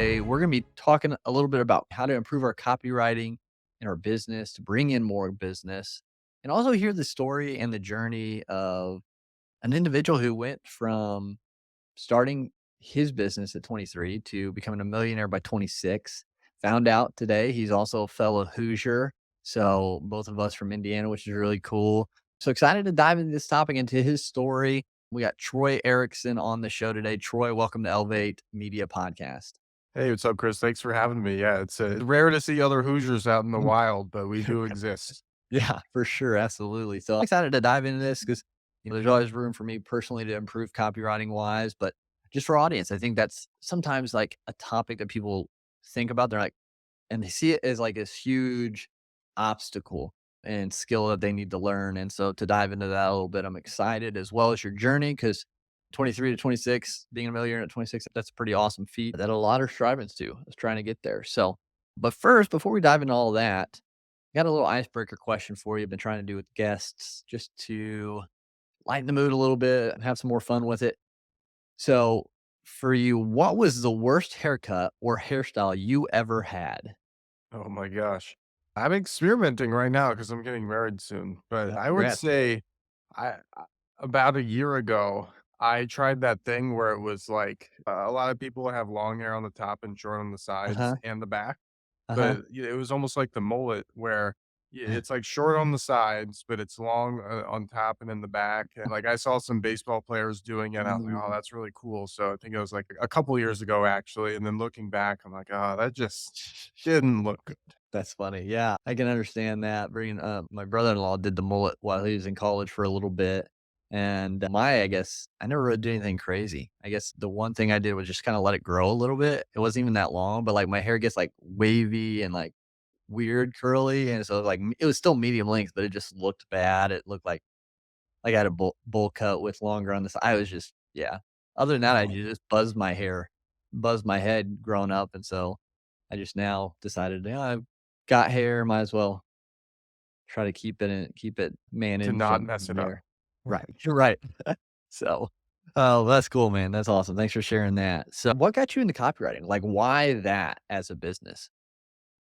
today we're going to be talking a little bit about how to improve our copywriting in our business to bring in more business and also hear the story and the journey of an individual who went from starting his business at 23 to becoming a millionaire by 26. Found out today he's also a fellow Hoosier. So both of us from Indiana, which is really cool. So excited to dive into this topic, into his story. We got Troy Erickson on the show today. Troy, welcome to Elevate Media Podcast. Hey, what's up, Chris? Thanks for having me. Yeah, it's rare to see other Hoosiers out in the Mm. wild, but we do exist. Yeah, for sure. Absolutely. So I'm excited to dive into this because there's always room for me personally to improve copywriting wise, but just for audience, I think that's sometimes like a topic that people think about. They're like, and they see it as like this huge obstacle and skill that they need to learn. And so to dive into that a little bit, I'm excited as well as your journey because 23 to 26, being a millionaire at 26, that's a pretty awesome feat that a lot are striving to, is trying to get there. So, but first, before we dive into all of that, I got a little icebreaker question for you. I've been trying to do with guests just to lighten the mood a little bit and have some more fun with it. So, for you, what was the worst haircut or hairstyle you ever had? Oh my gosh. I'm experimenting right now because I'm getting married soon. But I would Congrats. say about a year ago, I tried that thing where it was like a lot of people have long hair on the top and short on the Uh sides huh. and the back. Uh huh. But it was almost like the mullet where it's like short on the sides, but it's long on top and in the back. And like I saw some baseball players doing it. And I was like, oh, that's really cool. So I think it was like a couple years ago, actually. And then looking back, I'm like, oh, that just didn't look good. That's funny. Yeah, I can understand that. Bringing my brother-in-law did the mullet while he was in college for a little bit, and I guess I never really did anything crazy. I guess the one thing I did was just kind of let it grow a little bit. It wasn't even that long, but like my hair gets like wavy and like weird curly, and so like it was still medium length, but it just looked bad. It looked like I had a bowl cut with longer on this. I was just yeah. Other than that, I Oh, just buzzed my hair, buzzed my head growing up, and so I just now decided, yeah, I've got hair, might as well try to keep it to managed not and mess it up. there. Right, you're right. So, oh, that's cool, man. That's awesome. Thanks for sharing that. So, what got you into copywriting? Like, why that as a business?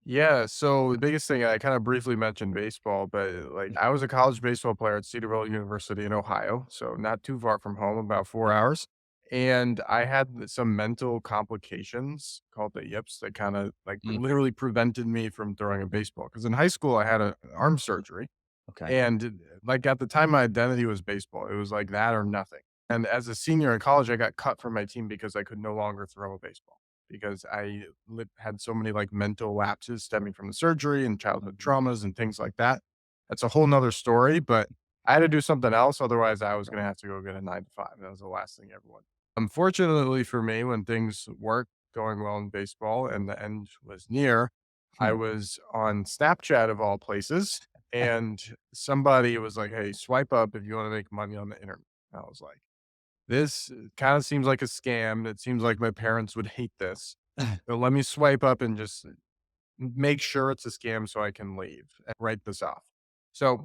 Yeah, so the biggest thing I kind of briefly mentioned baseball, but like I was a college baseball player at Cedarville University in Ohio, so not too far from home, about 4 hours. And I had some mental complications called the yips that kind of like Mm, literally prevented me from throwing a baseball. Because in high school, I had an arm surgery. okay. And like at the time, my identity was baseball. It was like that or nothing. And as a senior in college, I got cut from my team because I could no longer throw a baseball because had so many like mental lapses stemming from the surgery and childhood Mhm. traumas and things like that. That's a whole nother story, but I had to do something else. Otherwise, I was going Right. to have to go get a 9 to 5. That was the last thing I ever wanted. Unfortunately for me, when things weren't going well in baseball and the end was near, I Hmm. was on Snapchat of all places and somebody was like, "Hey, swipe up if you wanna make money on the internet." I was like, "This kinda seems like a scam. It seems like my parents would hate this, but let me swipe up and just make sure it's a scam so I can leave and write this off." So,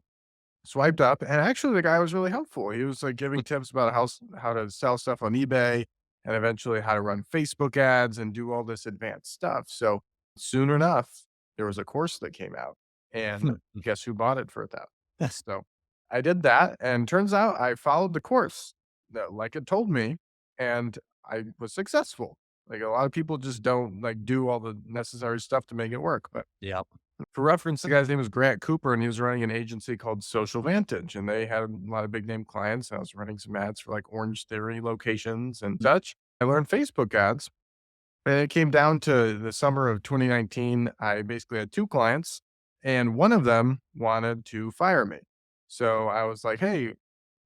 swiped up, and actually the guy was really helpful. He was, like, giving tips about how to sell stuff on eBay and eventually how to run Facebook ads and do all this advanced stuff. So, soon enough, there was a course that came out, and guess who bought it for that? So, I did that, and turns out I followed the course like it told me, and I was successful. Like, a lot of people just don't, like, do all the necessary stuff to make it work, but Yep. for reference, the guy's name was Grant Cooper, and he was running an agency called Social Vantage, and they had a lot of big name clients. I was running some ads for like Orange Theory locations and such. I learned Facebook ads, and it came down to the summer of 2019. I basically had two clients, and one of them wanted to fire me. So I was like, "Hey,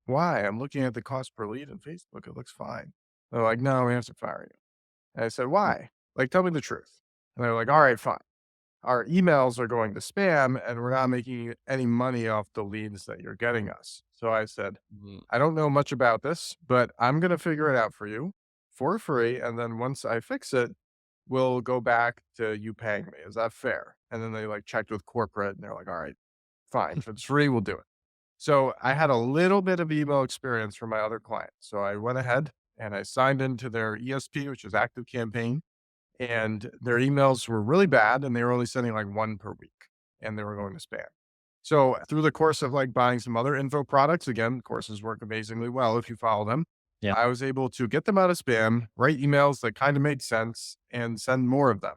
why? I'm looking at the cost per lead in Facebook. It looks fine." They're like, "No, we have to fire you." And I said, "Why? Like, tell me the truth." And they're like, "All right, fine. Our emails are going to spam and we're not making any money off the leads that you're getting us." So I said, Mhm. "I don't know much about this, but I'm going to figure it out for you for free. And then once I fix it, we'll go back to you paying me. Is that fair?" And then they like checked with corporate and they're like, "All right, fine. If it's free, we'll do it." So I had a little bit of email experience from my other client. So I went ahead and I signed into their ESP, which is Active Campaign. and their emails were really bad and they were only sending like one per week and they were going to spam. So through the course of like buying some other info products, again, courses work amazingly well if you follow them. Yeah. I was able to get them out of spam, write emails that kind of made sense, and send more of them.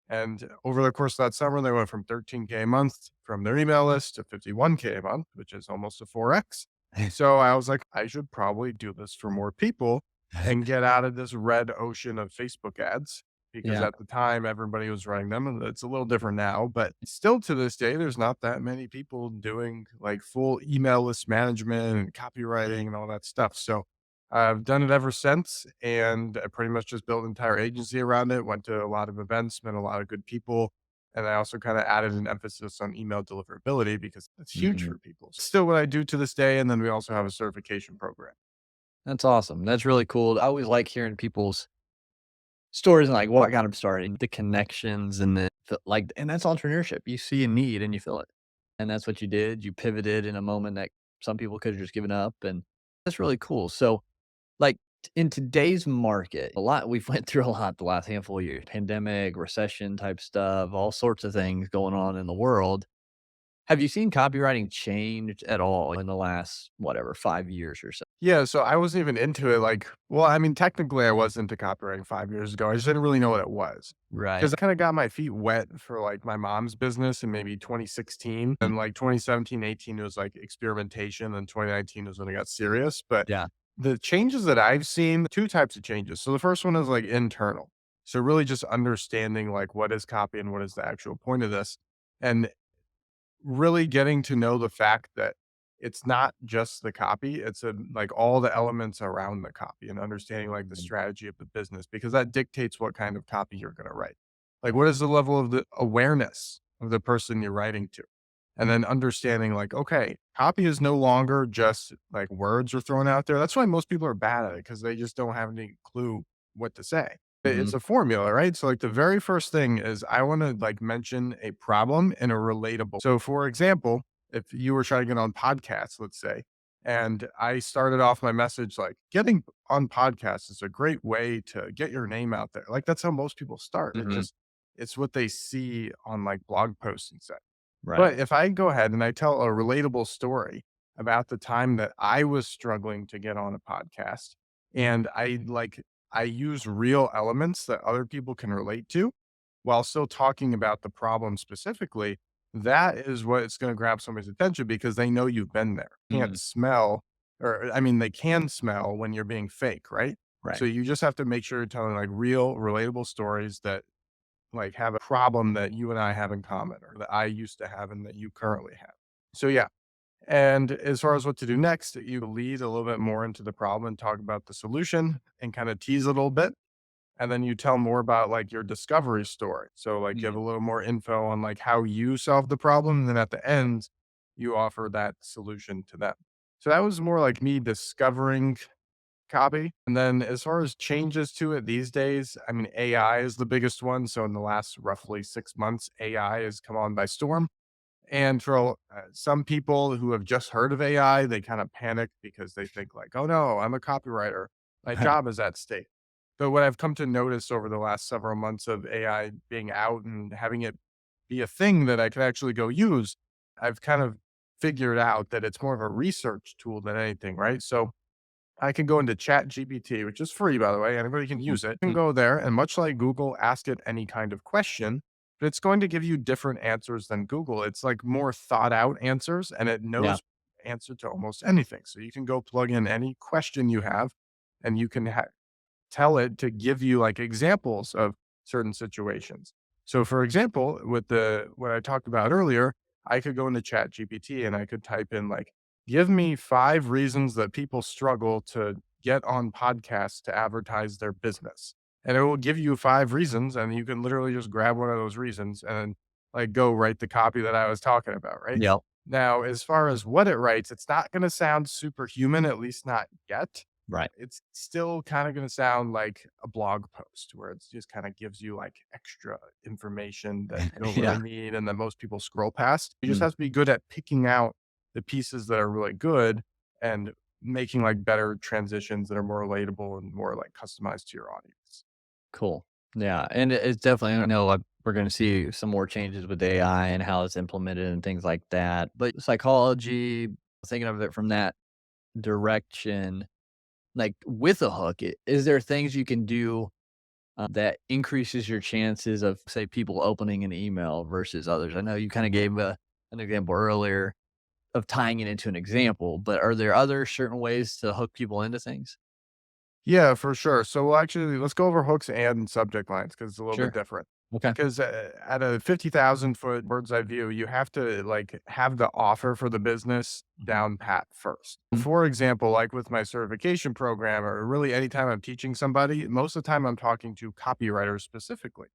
And over the course of that summer, they went from 13K a month from their email list to 51K a month, which is almost a 4X. So I was like, I should probably do this for more people and get out of this red ocean of Facebook ads because Yeah. at the time everybody was running them and it's a little different now, but still to this day, there's not that many people doing like full email list management and copywriting and all that stuff. So I've done it ever since, and I pretty much just built an entire agency around it, went to a lot of events, met a lot of good people. And I also kind of added an emphasis on email deliverability because it's huge Mhm. for people. Still what I do to this day. And then we also have a certification program. That's awesome. That's really cool. I always like hearing people's stories and like what got them started, the connections and like, and that's entrepreneurship. You see a need and you fill it. And that's what you did. You pivoted in a moment that some people could have just given up. And that's really cool. So, like in today's market, a lot we've went through a lot the last handful of years, pandemic, recession type stuff, all sorts of things going on in the world. Have you seen copywriting change at all in the last, whatever, 5 years or so? Yeah, so I wasn't even into it, like well, I mean, technically, I was into copywriting 5 years ago, I just didn't really know what it was. Right. Because I kinda got my feet wet for, like, my mom's business in maybe 2016, Mm, and, like, 2017, 18 it was, like, experimentation, and 2019 was when it got serious, but yeah. the changes that I've seen 2 types of changes. So the first one is, like, internal. So really just understanding, like, what is copy and what is the actual point of this, and really getting to know the fact that it's not just the copy, it's like all the elements around the copy and understanding like the Mm, strategy of the business because that dictates what kind of copy you're going to write. Like what is the level of the awareness of the person you're writing to? And then understanding like, okay, copy is no longer just like words are thrown out there. That's why most people are bad at it because they just don't have any clue what to say. It's mhm, a formula, right? So like the very first thing is I want to like mention a problem in a relatable. So for example, if you were trying to get on podcasts, let's say, and I started off my message like getting on podcasts is a great way to get your name out there. Like that's how most people start. It's mhm, just it's what they see on like blog posts and such. right. But if I go ahead and I tell a relatable story about the time that I was struggling to get on a podcast and I use real elements that other people can relate to while still talking about the problem specifically, that is what is going to grab somebody's attention because they know you've been there. Can't Mm, smell, or I mean, they can smell when you're being fake, right? So right. you just have to make sure you're telling like real, relatable stories that like have a problem that you and I have in common or that I used to have and that you currently have. So yeah. And as far as what to do next, you lead a little bit more into the problem and talk about the solution and kind of tease it a little bit. And then you tell more about like your discovery story. So like you have Mm, a little more info on like how you solved the problem. And then at the end, you offer that solution to them. So that was more like me discovering copy. And then as far as changes to it these days, I mean, AI is the biggest one. So in the last roughly 6 months, AI has come on by storm. And for some people who have just heard of AI, they kind of panic because they think like, "Oh no, I'm a copywriter. My job is at stake." But what I've come to notice over the last several months of AI being out and having it be a thing that I could actually go use, I've kind of figured out that it's more of a research tool than anything, right? So I can go into Chat GPT, which is free, by the way. Anybody can mhm, use it. You can mm, go there and much like Google, ask it any kind of question, but it's going to give you different answers than Google. It's like more thought out answers and it yeah. knows answer to almost anything. So you can go plug in any question you have and you can tell it to give you like examples of certain situations. So for example, with the what I talked about earlier, I could go into Chat GPT and I could type in like, give me 5 reasons that people struggle to get on podcasts to advertise their business. And it will give you 5 reasons, and you can literally just grab one of those reasons and like go write the copy that I was talking about, right? Yep. Now, as far as what it writes, it's not going to sound superhuman, at least not yet. Right. It's still kinda gonna sound like a blog post where it's just kinda gives you, like, extra information that you don't really Yeah. need and that most people scroll past. You just Mm, have to be good at picking out the pieces that are really good and making, like, better transitions that are more relatable and more, like, customized to your audience. cool. Yeah, and it's definitely I know, like, we're gonna see some more changes with AI and how it's implemented and things like that, but psychology, thinking of it from that direction, like, with a hook, is there things you can do, that increases your chances of, say, people opening an email versus others? I know you kinda gave an example earlier of tying it into an example, but are there other certain ways to hook people into things? Yeah, for sure. So well, actually, let's go over hooks and subject lines because it's a little bit Sure. different. Okay. Because at a 50,000-foot bird's eye view, you have to like have the offer for the business Mhm. down pat first. Mhm. For example, like with my certification program, or really anytime I'm teaching somebody, most of the time I'm talking to copywriters specifically.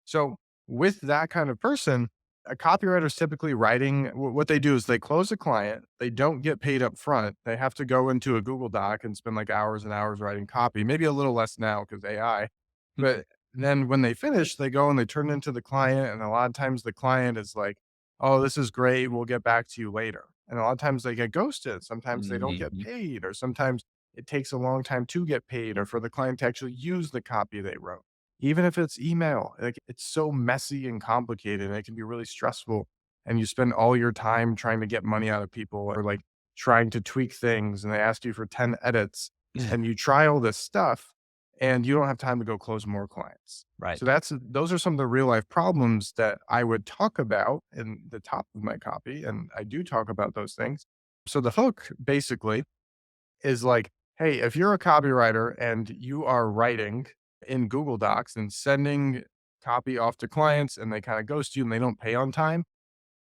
So with that kind of person, a copywriter is typically writing what they do is they close a client, they don't get paid up front. They have to go into a Google Doc and spend like hours and hours writing copy, maybe a little less now because AI. Mhm. But then when they finish, they go and they turn it into the client. And a lot of times the client is like, oh, this is great. We'll get back to you later. And a lot of times they get ghosted. Sometimes they don't get Mhm. paid, or sometimes it takes a long time to get paid or for the client to actually use the copy they wrote. Even if it's email, like, it's so messy and complicated, and it can be really stressful, and you spend all your time trying to get money out of people or, like, trying to tweak things, and they ask you for 10 edits, and you try all this stuff, and you don't have time to go close more clients. So Right. those are some of the real life problems that I would talk about in the top of my copy, and I do talk about those things. So the hook, basically, is like, hey, if you're a copywriter and you are writing in Google Docs and sending copy off to clients and they kind of ghost you and they don't pay on time,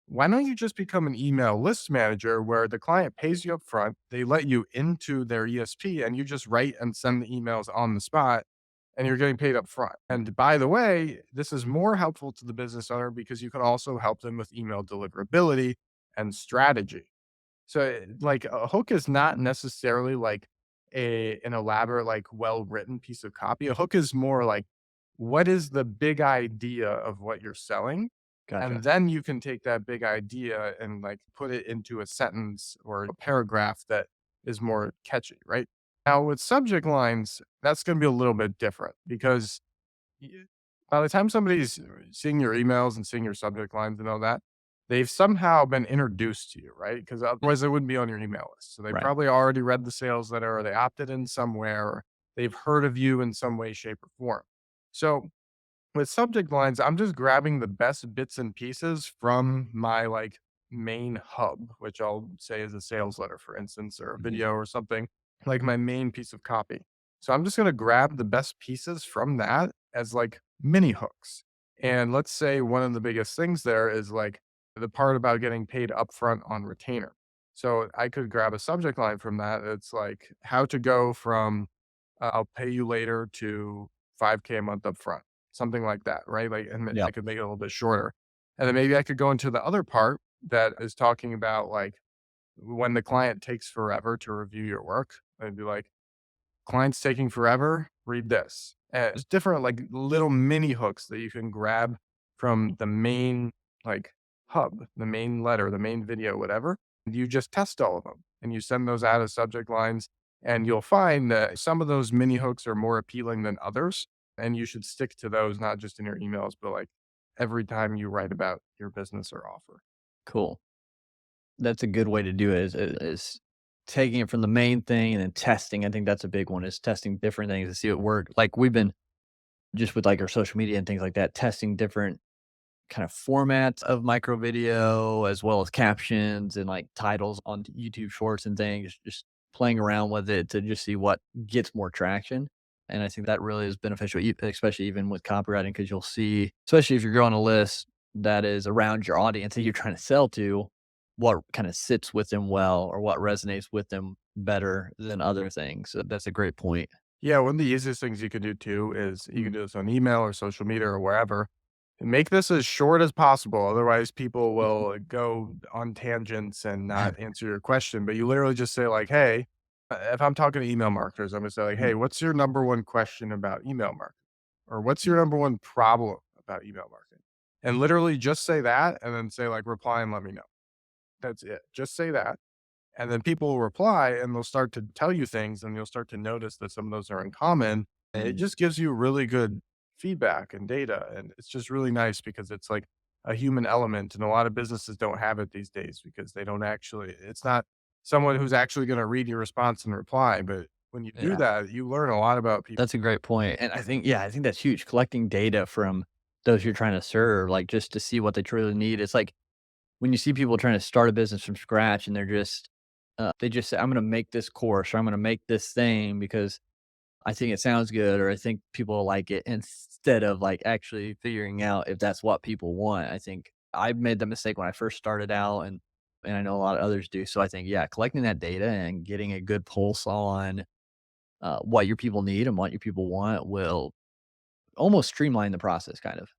why don't you just become an email list manager where the client pays you up front, they let you into their ESP and you just write and send the emails on the spot and you're getting paid up front. And by the way, this is more helpful to the business owner because you can also help them with email deliverability and strategy. So, like, a hook is not necessarily like an elaborate, like, well-written piece of copy. A hook is more like, what is the big idea of what you're selling? And Gotcha. then you can take that big idea and, like, put it into a sentence or a paragraph that is more catchy, right? Now, with subject lines, that's gonna be a little bit different because Y by the time somebody's seeing your emails and seeing your subject lines and all that, they've somehow been introduced to you, right? Because otherwise they wouldn't be on your email list. So they Right. probably already read the sales letter or they opted in somewhere or they've heard of you in some way, shape, or form. So with subject lines, I'm just grabbing the best bits and pieces from my like main hub, which I'll say is a sales letter, for instance, or a Mhm. video or something, like my main piece of copy. So I'm just going to grab the best pieces from that as like mini hooks. And let's say one of the biggest things there is like the part about getting paid upfront on retainer. So I could grab a subject line from that. It's like how to go from I'll pay you later to 5K a month upfront, something like that, right? Like, and I Yep. could make it a little bit shorter. And then maybe I could go into the other part that is talking about like when the client takes forever to review your work. I'd be like, client's taking forever, read this. And it's different, like little mini hooks that you can grab from the main like hub, the main letter, the main video, whatever. And you just test all of them and you send those out as subject lines. And you'll find that some of those mini hooks are more appealing than others. And you should stick to those, not just in your emails, but like every time you write about your business or offer. Cool. That's a good way to do it is taking it from the main thing and then testing. I think that's a big one is testing different things to see what work. Like we've been just with like our social media and things like that, testing different kind of formats of micro video as well as captions and like titles on YouTube shorts and things, just playing around with it to just see what gets more traction. And I think that really is beneficial, especially even with copywriting, because you'll see, especially if you're growing a list that is around your audience that you're trying to sell to, what kind of sits with them well or what resonates with them better than other things. So that's a great point. Yeah, one of the easiest things you can do too is you Mm. can do this on email or social media or wherever. Make this as short as possible. Otherwise, people will go on tangents and not answer your question. But you literally just say, like, hey, if I'm talking to email marketers, I'm gonna say, like, hey, what's your number one question about email marketing? Or what's your number one problem about email marketing? And literally just say that and then say, like, reply and let me know. That's it. Just say that. And then people will reply and they'll start to tell you things and you'll start to notice that some of those are in common. And it Mm. just gives you really good feedback and data. And it's just really nice because it's like a human element. And a lot of businesses don't have it these days because they don't actually, it's not someone who's actually going to read your response and reply. But when you do Yeah. that, you learn a lot about people. That's a great point, and I think yeah, I think that's huge, collecting data from those you're trying to serve, like, just to see what they truly need. It's like when you see people trying to start a business from scratch and they just say, "I'm gonna make this course," or "I'm gonna make this thing because I think it sounds good," or "I think people will like it," instead of, like, actually figuring out if that's what people want. I think I made the mistake when I first started out, and I know a lot of others do, so I think, yeah, collecting that data and getting a good pulse on what your people need and what your people want will almost streamline the process kind of.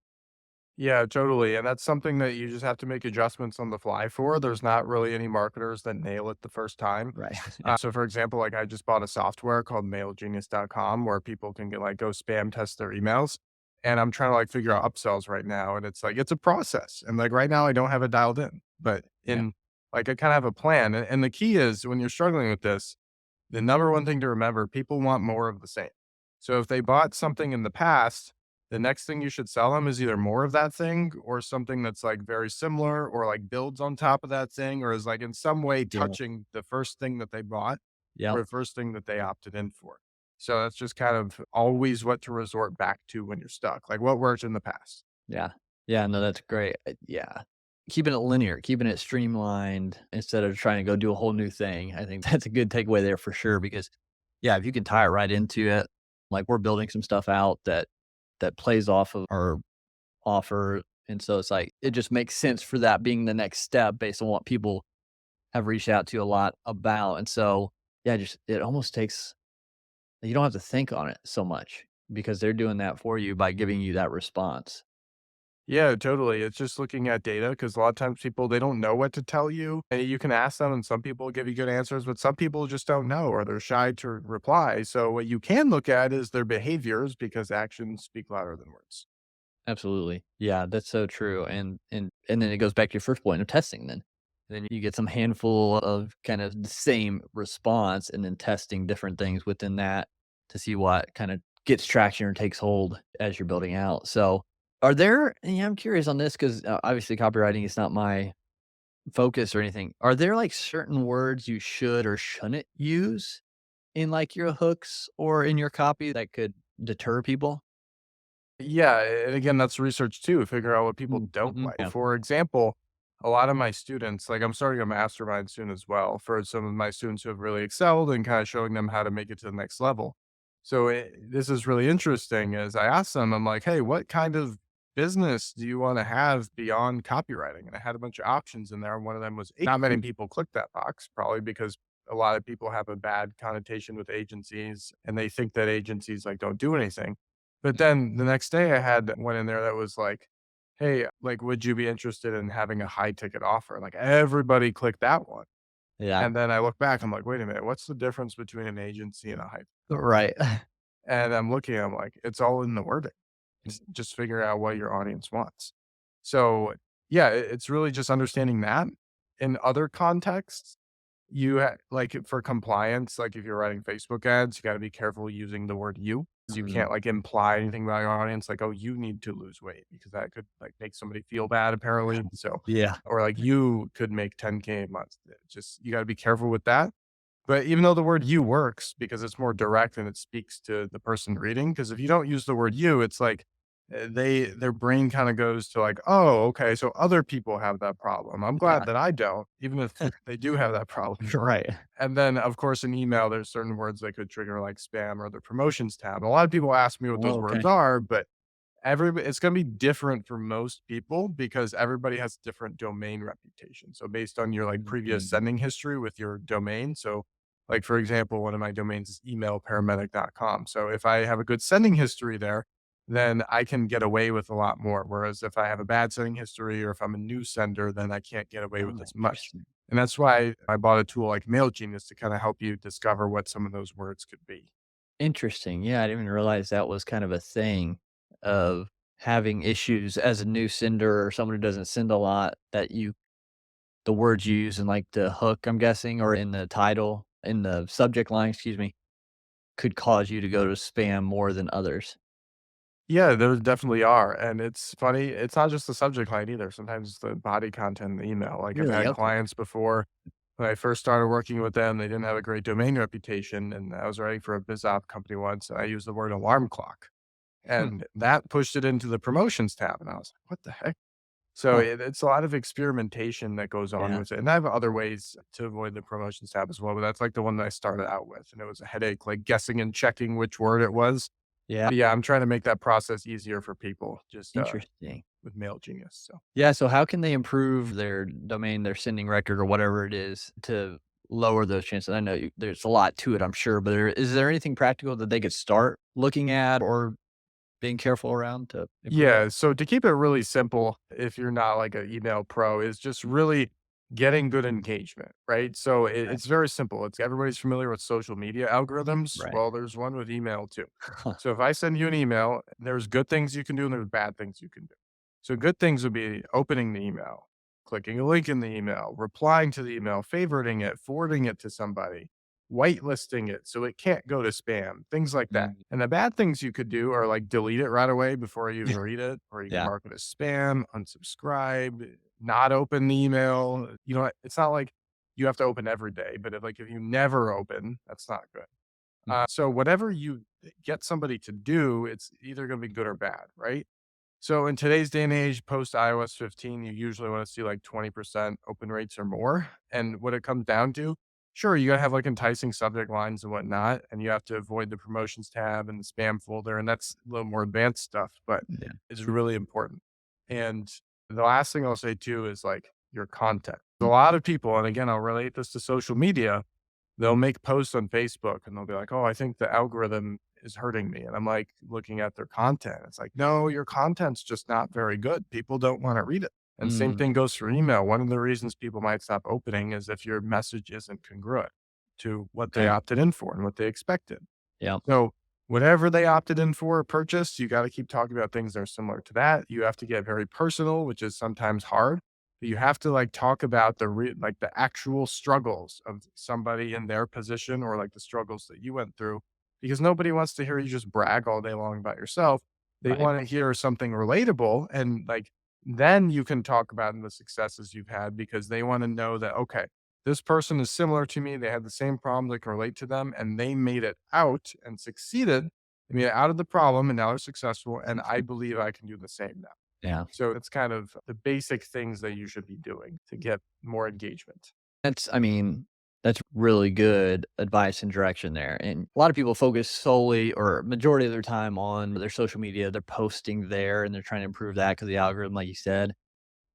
Yeah, totally. And that's something that you just have to make adjustments on the fly for. There's not really any marketers that nail it the first time. Right. So for example, like I just bought a software called mailgenius.com where people can get like go spam test their emails. And I'm trying to like figure out upsells right now. And it's like it's a process. And like right now I don't have it dialed in. But Yeah. in like I kind of have a plan. And the key is when you're struggling with this, the number one thing to remember, people want more of the same. So if they bought something in the past, the next thing you should sell them is either more of that thing or something that's like very similar or like builds on top of that thing or is like in some way Yeah. touching the first thing that they bought or Yep. the first thing that they opted in for. So that's just kind of always what to resort back to when you're stuck. Like what worked in the past. Yeah. Yeah. No, that's great. Yeah. Keeping it linear, keeping it streamlined instead of trying to go do a whole new thing. I think that's a good takeaway there for sure because, yeah, if you can tie it right into it, like we're building some stuff out that plays off of our offer. And so it's like, it just makes sense for that being the next step based on what people have reached out to a lot about. And so, yeah, just it almost takes you don't have to think on it so much because they're doing that for you by giving you that response. Yeah, totally. It's just looking at data because a lot of times people they don't know what to tell you, and you can ask them, and some people give you good answers, but some people just don't know or they're shy to reply. So what you can look at is their behaviors because actions speak louder than words. Absolutely. Yeah, that's so true. And then it goes back to your first point of testing then. Then you get some handful of kind of the same response and then testing different things within that to see what kind of gets traction or takes hold as you're building out. So, are there yeah, I'm curious on this because obviously copywriting is not my focus or anything. Are there like certain words you should or shouldn't use in like your hooks or in your copy that could deter people? Yeah, and again, that's research too. Figure out what people Mm, don't mhm, like. yeah. For example, a lot of my students, like I'm starting a mastermind soon as well for some of my students who have really excelled and kind of showing them how to make it to the next level. So this is really interesting. As I asked them, I'm like, "Hey, what kind of business do you want to have beyond copywriting?" And I had a bunch of options in there. One of them was not many people click that box, probably because a lot of people have a bad connotation with agencies and they think that agencies like don't do anything. But then the next day I had one in there that was like, "Hey, like, would you be interested in having a high ticket offer?" Like everybody clicked that one. Yeah. And then I look back, I'm like, wait a minute, what's the difference between an agency and a high? Right. And I'm looking, I'm like, it's all in the wording. It's just figuring out what your audience wants. So yeah, it's really just understanding that. In other contexts, like for compliance, like if you're writing Facebook ads, you got to be careful using the word you. You Mhm. can't like imply anything about your audience, like, oh, you need to lose weight because that could like make somebody feel bad, apparently. So, Yeah. or like you could make 10K a month. Just you got to be careful with that. But even though the word "you" works because it's more direct and it speaks to the person reading, because if you don't use the word "you," it's like, their brain kinda goes to like, "Oh, okay, so other people have that problem. I'm glad Yeah. that I don't, even if they do have that problem." Right. And then, of course, in email, there's certain words that could trigger like spam or the promotions tab. A lot of people ask me what those Oh, words okay. are, but everybody it's gonna be different for most people because everybody has different domain reputation. So based on your, like, previous Mhm. sending history with your domain so, like, for example, one of my domains is emailparamedic.com. So if I have a good sending history there, then I can get away with a lot more, whereas if I have a bad sending history or if I'm a new sender, then I can't get away with Oh, as much. interesting. And that's why I bought a tool like MailGenius to kinda help you discover what some of those words could be. Interesting. Yeah, I didn't even realize that was kind of a thing of having issues as a new sender or someone who doesn't send a lot that you the words you use in like the hook, I'm guessing, or in the title, in the subject line, excuse me, could cause you to go to spam more than others. Yeah, there definitely are, and it's funny, it's not just the subject line either, sometimes it's the body content in the email. Like, I've Really? had Okay. clients before, when I first started working with them, they didn't have a great domain reputation, and I was writing for a biz op company once, and I used the word alarm clock, Hmm. and that pushed it into the promotions tab, and I was like, "What the heck?" So Huh. it's a lot of experimentation that goes on Yeah. with it, and I have other ways to avoid the promotions tab as well, but that's, like, the one that I started out with, and it was a headache, like, guessing and checking which word it was. Yeah. But yeah, I'm trying to make that process easier for people just, Interesting. with Mail Genius, so. Yeah. So how can they improve their domain, their sending record, or whatever it is to lower those chances? I know there's a lot to it, I'm sure, but is there anything practical that they could start looking at or being careful around to improve it? Yeah, so to keep it really simple, if you're not like an email pro, is just really getting good engagement, right? So Okay. it's very simple. It's everybody's familiar with social media algorithms. Right. Well, there's one with email too. Huh. So if I send you an email, there's good things you can do and there's bad things you can do. So good things would be opening the email, clicking a link in the email, replying to the email, favoriting it, forwarding it to somebody, whitelisting it so it can't go to spam, things like that. Mm. And the bad things you could do are like delete it right away before you even read it, or you can Yeah. mark it as spam, unsubscribe, not open the email. You know, it's not like you have to open every day, but if you never open, that's not good. Mhm. So whatever you get somebody to do, it's either going to be good or bad, right? So in today's day and age, post iOS 15, you usually want to see like 20% open rates or more. And what it comes down to, sure, you gotta have like enticing subject lines and whatnot, and you have to avoid the promotions tab and the spam folder, and that's a little more advanced stuff, but Yeah. it's really important. And the last thing I'll say too is like your content. A Mm. lot of people, and again, I'll relate this to social media, they'll make posts on Facebook and they'll be like, "Oh, I think the algorithm is hurting me." And I'm like looking at their content. It's like, "No, your content's just not very good. People don't want to read it." And same Mm. thing goes for email. One of the reasons people might stop opening is if your message isn't congruent to what they Okay. opted in for and what they expected. Yeah. So whatever they opted in for or purchased, you got to keep talking about things that are similar to that. You have to get very personal, which is sometimes hard. But you have to like talk about like the actual struggles of somebody in their position or like the struggles that you went through because nobody wants to hear you just brag all day long about yourself. They Right. want to hear something relatable and like then you can talk about the successes you've had because they want to know that okay, this person is similar to me. They had the same problems. I can relate to them, and they made it out and succeeded. I mean, out of the problem, and now they're successful. And I believe I can do the same now. Yeah. So it's kind of the basic things that you should be doing to get more engagement. I mean, that's really good advice and direction there. And a lot of people focus solely or majority of their time on their social media. They're posting there and they're trying to improve that because the algorithm, like you said.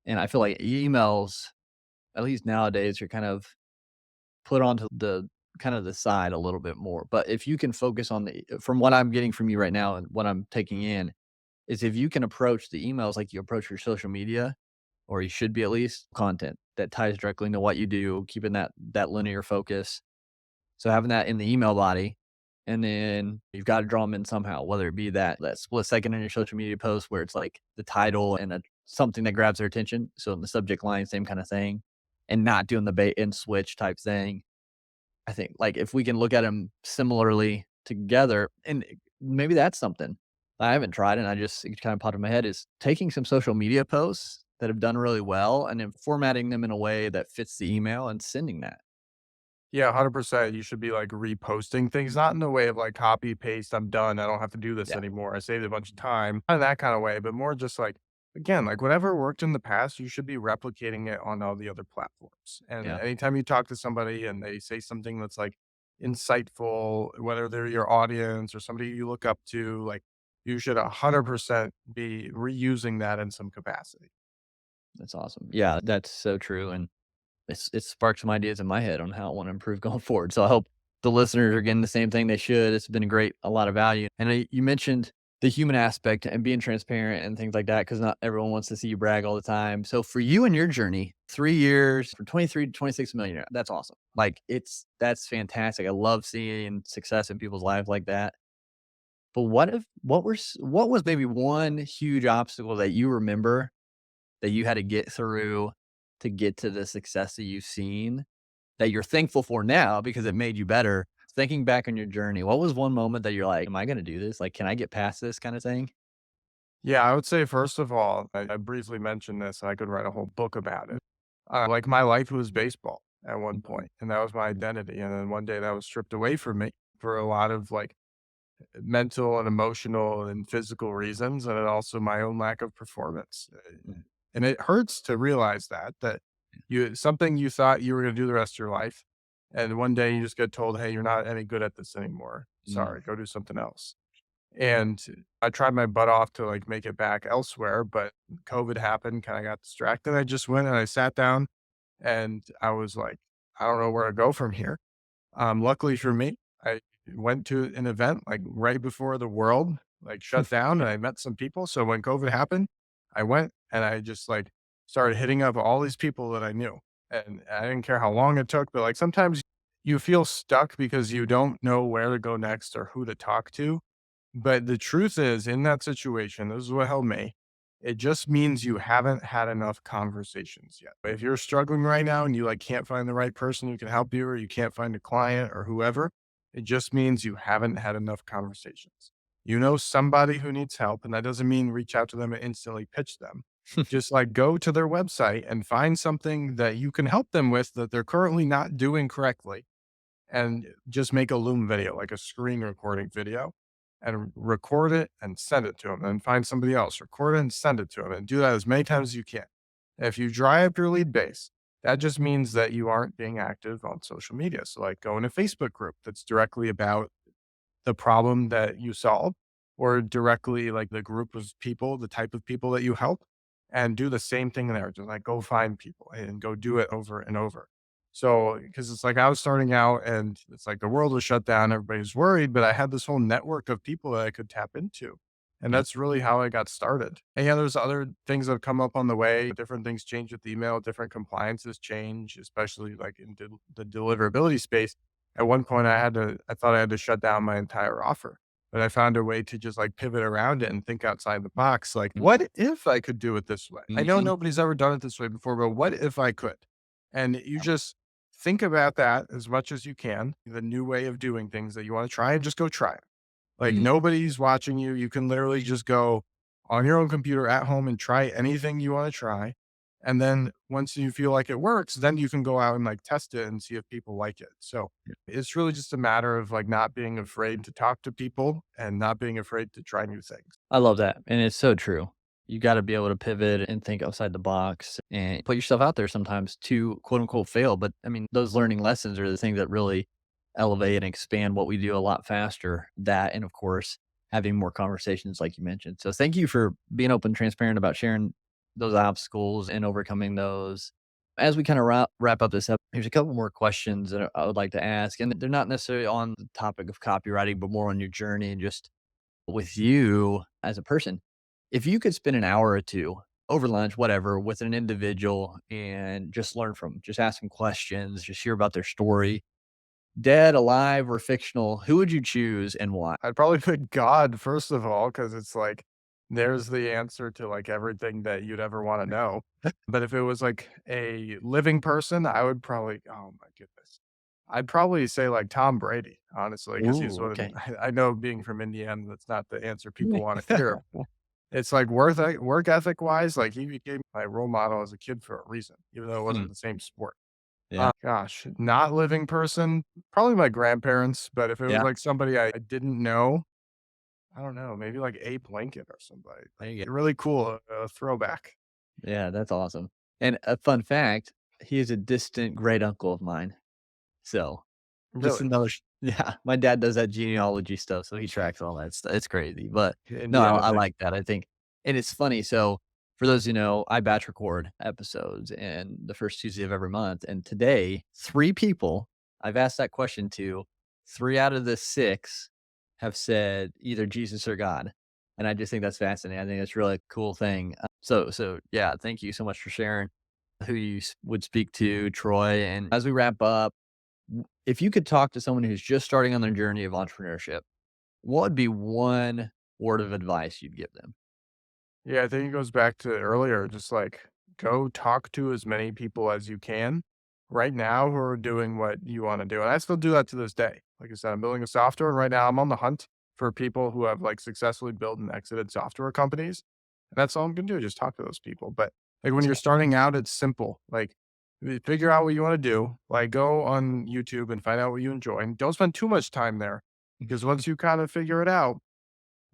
And I feel like emails, at least nowadays, are kind of put onto the kind of the side a little bit more. But if you can focus on from what I'm getting from you right now and what I'm taking in, is if you can approach the emails like you approach your social media, or you should be at least, content that ties directly into what you do, keeping that linear focus. So having that in the email body, and then you've got to draw them in somehow, whether it be that split second in your social media post where it's like the title and something that grabs their attention. So in the subject line, same kind of thing, and not doing the bait and switch type thing. I think, like, if we can look at them similarly together, and maybe that's something I haven't tried, and it kind of popped in my head, is taking some social media posts that have done really well and then formatting them in a way that fits the email and sending that. Yeah, 100%. You should be like reposting things, not in the way of like copy paste. I'm done. I don't have to do this Yeah. anymore. I saved a bunch of time, not in that kind of way, but more just like, again, like whatever worked in the past, you should be replicating it on all the other platforms. And Yeah. anytime you talk to somebody and they say something that's like insightful, whether they're your audience or somebody you look up to, like you should 100% be reusing that in some capacity. That's awesome. Yeah, that's so true, and it sparked some ideas in my head on how I wanna improve going forward, so I hope the listeners are getting the same thing they should. It's been a lot of value, and you mentioned the human aspect and being transparent and things like that, because not everyone wants to see you brag all the time. So for you and your journey, 3 years, from 23 to 26 million, that's awesome. Like, that's fantastic. I love seeing success in people's lives like that. But what was maybe one huge obstacle that you remember that you had to get through to get to the success that you've seen, that you're thankful for now because it made you better? Thinking back on your journey, what was one moment that you're like, "Am I gonna do this? Like, can I get past this kinda thing?" Yeah, I would say first of all, I briefly mentioned this, and I could write a whole book about it. Like my life was baseball at one Mhm. point, and that was my identity. And then one day that was stripped away from me for a lot of like mental and emotional and physical reasons, and then also my own lack of performance. And it hurts to realize that you something you thought you were going to do the rest of your life, and one day you just get told, "Hey, you're not any good at this anymore. Mm. Sorry, go do something else." And I tried my butt off to like make it back elsewhere, but COVID happened, kind of got distracted. I just went and I sat down and I was like, I don't know where to go from here. Luckily for me, I went to an event like right before the world like shut down and I met some people. So when COVID happened, I went and I just like started hitting up all these people that I knew. And I didn't care how long it took, but like sometimes you feel stuck because you don't know where to go next or who to talk to. But the truth is, in that situation, this is what helped me. It just means you haven't had enough conversations yet. If you're struggling right now and you like can't find the right person who can help you, or you can't find a client or whoever, it just means you haven't had enough conversations. You know somebody who needs help, and that doesn't mean reach out to them and instantly pitch them. Just like go to their website and find something that you can help them with that they're currently not doing correctly and just make a Loom video, like a screen recording video, and record it and send it to them. And find somebody else, record it and send it to them, and do that as many times as you can. If you dry up your lead base, that just means that you aren't being active on social media. So, like, go in a Facebook group that's directly about the problem that you solve, or directly like the group of people, the type of people that you help, and do the same thing there. Just like go find people and go do it over and over. So, because it's like I was starting out and it's like the world was shut down, everybody's worried, but I had this whole network of people that I could tap into. And Yep. that's really how I got started. And yeah, there's other things that have come up on the way. Different things change with email, different compliances change, especially like in the deliverability space. At one point, I thought I had to shut down my entire offer, but I found a way to just like pivot around it and think outside the box. Like, what if I could do it this way? I know Mhm. nobody's ever done it this way before, but what if I could? And you just think about that as much as you can, the new way of doing things that you want to try, and just go try it. Like Mm. nobody's watching you. You can literally just go on your own computer at home and try anything you want to try. And then once you feel like it works, then you can go out and like test it and see if people like it. So it's really just a matter of like not being afraid to talk to people and not being afraid to try new things. I love that, and it's so true. You gotta be able to pivot and think outside the box and put yourself out there sometimes to quote unquote fail, but I mean, those learning lessons are the things that really elevate and expand what we do a lot faster. That and of course, having more conversations like you mentioned. So thank you for being open and transparent about sharing those obstacles and overcoming those. As we kind of wrap up this up, here's a couple more questions that I would like to ask, and they're not necessarily on the topic of copywriting, but more on your journey and just with you as a person. If you could spend an hour or 2 over lunch, whatever, with an individual and just learn from 'em, just ask them questions, just hear about their story, dead, alive, or fictional, who would you choose and why? I'd probably put God first of all, because it's like there's the answer to like everything that you'd ever want to know. But if it was like a living person, I would probably, oh my goodness, I'd probably say like Tom Brady, honestly, because he's Ooh, one of, okay. I know being from Indiana, that's not the answer people want to hear. It's like work ethic wise, like he became my role model as a kid for a reason, even though it Hmm, wasn't the same sport. yeah, Gosh, not living person, probably my grandparents, but if it was yeah, like somebody I didn't know, I don't know, maybe like Abe Lincoln or somebody. there you go. Really cool, throwback. Yeah, that's awesome. And a fun fact, he is a distant great uncle of mine. So, just Really, another yeah, my dad does that genealogy stuff, so he tracks all that stuff. It's crazy, but no, Indiana I thing. like that. I think and it's funny, so for those who know, I batch record episodes and the first Tuesday of every month, and today, 3 people I've asked that question to, 3 out of the 6 have said either Jesus or God, and I just think that's fascinating. I think that's really a cool thing. So yeah, thank you so much for sharing who you would speak to, Troy, and as we wrap up if you could talk to someone who's just starting on their journey of entrepreneurship, what would be one word of advice you'd give them? Yeah, I think it goes back to earlier, just like go talk to as many people as you can right now who are doing what you want to do. And I still do that to this day. Like I said, I'm building a software and right now I'm on the hunt for people who have like successfully built and exited software companies. That's all I'm gonna do, just talk to those people. But, like, when you're So starting out, it's simple. Like, figure out what you wanna do. Like, go on YouTube and find out what you enjoy, and don't spend too much time there, because once you kinda figure it out,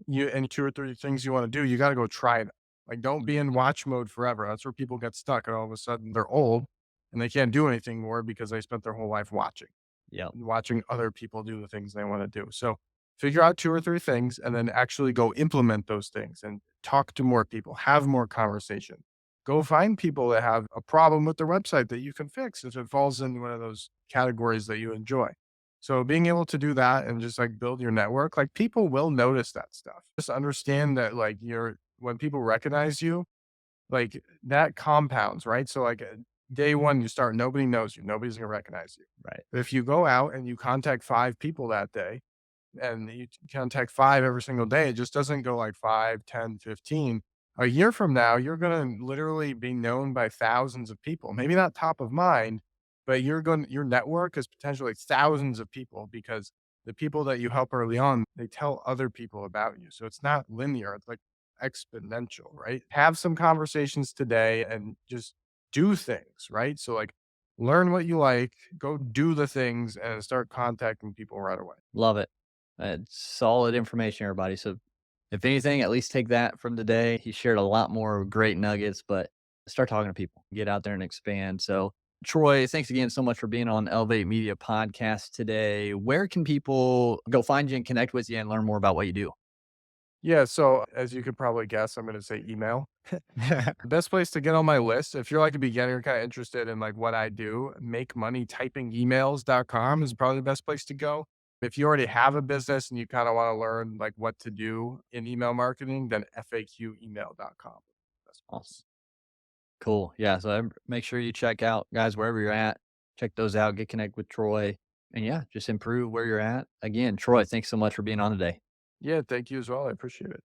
you and 2 or 3 things you wanna do, you gotta go try them. Like, don't be in watch mode forever. That's where people get stuck, and all of a sudden, they're old, and they can't do anything more because they spent their whole life watching yeah, and watching other people do the things they wanna do. So, figure out 2 or 3 things and then actually go implement those things and talk to more people, have more conversation. Go find people that have a problem with their website that you can fix if it falls in one of those categories that you enjoy. So, being able to do that and just, like, build your network, like, people will notice that stuff. Just understand that, like, you're when people recognize you, like, that compounds, right? So, like, day 1, you start, nobody knows you, nobody's gonna recognize you. right. But if you go out and you contact 5 people that day, and you contact 5 every single day, it just doesn't go like 5, 10, 15. A year from now, you're gonna literally be known by thousands of people. Maybe not top of mind, but your network is potentially thousands of people because the people that you help early on, they tell other people about you. So it's not linear, it's like exponential, right? Have some conversations today and just do things, right? So like learn what you like, go do the things and start contacting people right away. Love it. Solid information, everybody. So, if anything, at least take that from today. He shared a lot more great nuggets, but start talking to people, get out there and expand. So, Troy, thanks again so much for being on Elevate Media Podcast today. Where can people go find you and connect with you and learn more about what you do? Yeah, so as you could probably guess, I'm gonna say email. The best place to get on my list, if you're like a beginner, kind of interested in like what I do, make money typing emails.com is probably the best place to go. If you already have a business and you kind of want to learn like what to do in email marketing, then faqemail.com. Best Awesome. place. Cool. Yeah. So, make sure you check out, guys, wherever you're at, check those out, get connected with Troy, and yeah, just improve where you're at. Again, Troy, thanks so much for being on today. Yeah, thank you as well. I appreciate it.